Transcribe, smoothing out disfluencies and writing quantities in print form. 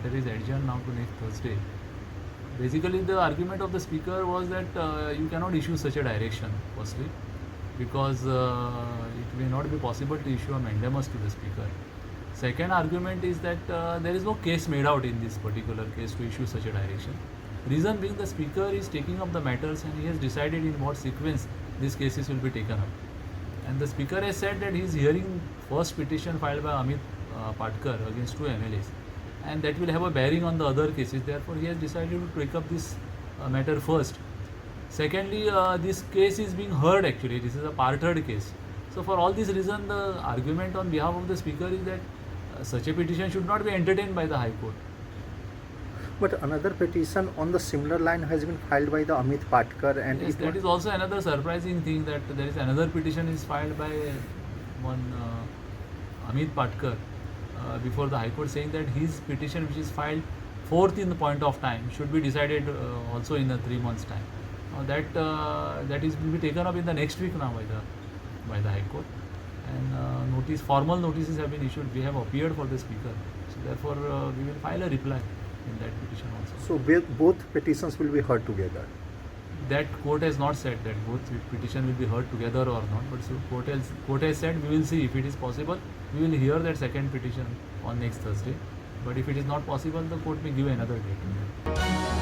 matter is adjourned now to next Thursday. Basically, the argument of the speaker was that you cannot issue such a direction, firstly, because it may not be possible to issue a mandamus to the speaker. Second argument is that there is no case made out in this particular case to issue such a direction. Reason being, the speaker is taking up the matters and he has decided in what sequence these cases will be taken up. And the speaker has said that he is hearing first petition filed by Amit Patkar against 2 MLAs, and that will have a bearing on the other cases. Therefore, he has decided to take up this matter first. Secondly, this case is being heard actually. This is a parted case. So for all these reasons, the argument on behalf of the speaker is that such a petition should not be entertained by the High Court. But another petition on the similar line has been filed by the Amit Patkar, and yes, that is also another surprising thing, that there is another petition is filed by one Amit Patkar before the High Court, saying that his petition, which is filed 4th in the point of time, should be decided also in a 3 months time. That is will be taken up in the next week now by the High Court, and formal notices have been issued. We have appeared for the speaker, so therefore we will file a reply in that petition also. So both petitions will be heard together? That court has not said that both petition will be heard together or not, but so court has said we will see if it is possible. We will hear that second petition on next Thursday, but if it is not possible, the court may give another date.